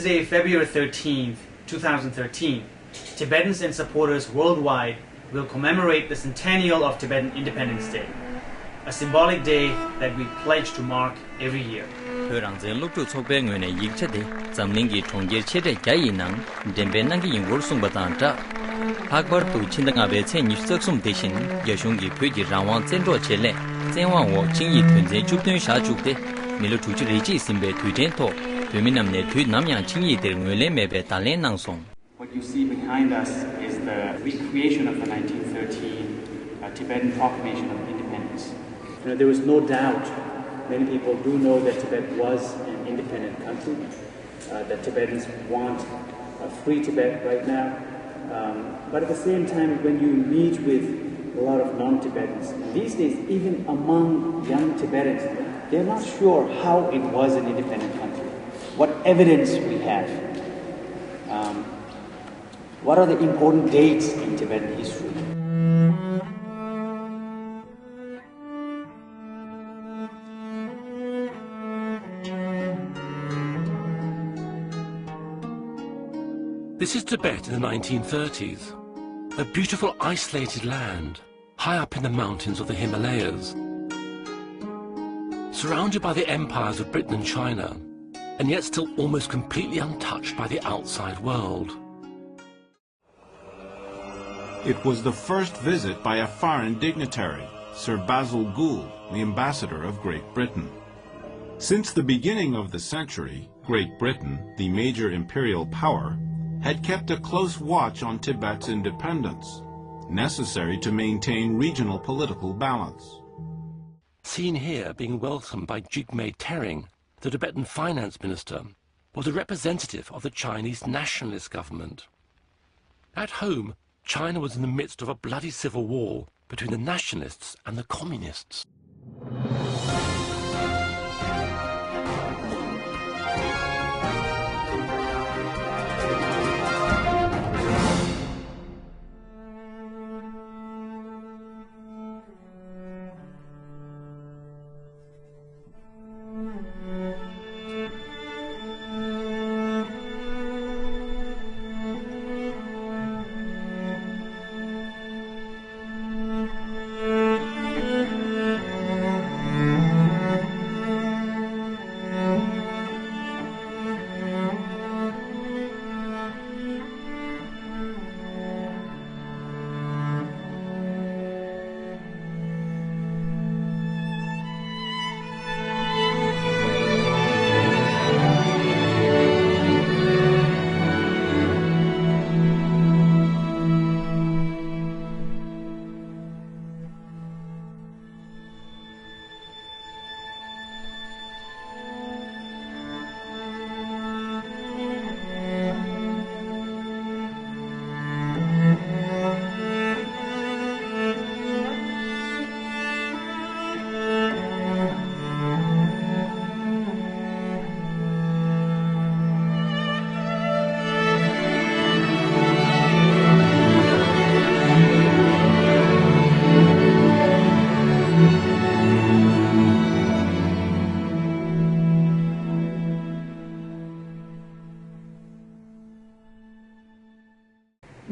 Wednesday, February 13th, 2013, Tibetans and supporters worldwide will commemorate the Centennial of Tibetan Independence Day, a symbolic day that we pledge to mark every year. What you see behind us is the recreation of the 1913 Tibetan Proclamation of Independence. There was no doubt, many people do know that Tibet was an independent country, that Tibetans want a free Tibet right now. But at the same time, when you meet with a lot of non-Tibetans, these days, even among young Tibetans, they're not sure how it was an independent country, what evidence we have. What are the important dates in Tibetan history? This is Tibet in the 1930s, a beautiful isolated land, high up in the mountains of the Himalayas, surrounded by the empires of Britain and China, and yet still almost completely untouched by the outside world. It was the first visit by a foreign dignitary, Sir Basil Gould, the ambassador of Great Britain. Since the beginning of the century, Great Britain, the major imperial power, had kept a close watch on Tibet's independence, necessary to maintain regional political balance. Seen here being welcomed by Jigme Tering, the Tibetan finance minister, was a representative of the Chinese nationalist government. At home, China was in the midst of a bloody civil war between the nationalists and the communists.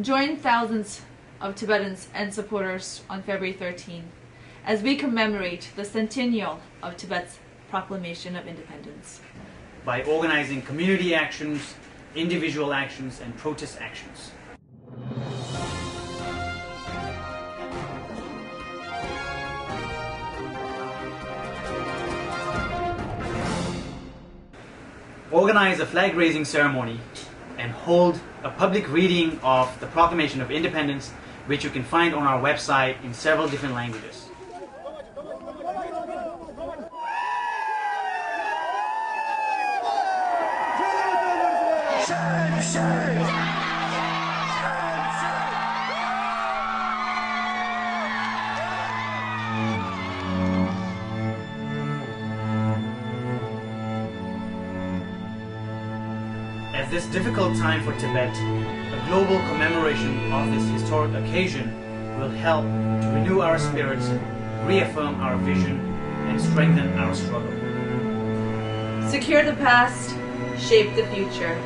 Join thousands of Tibetans and supporters on February 13 as we commemorate the Centennial of Tibet's Proclamation of Independence. By organizing community actions, individual actions, and protest actions. Organize a flag-raising ceremony and hold a public reading of the Proclamation of Independence, which you can find on our website in several different languages. At this difficult time for Tibet, a global commemoration of this historic occasion will help to renew our spirits, reaffirm our vision, and strengthen our struggle. Secure the past, shape the future.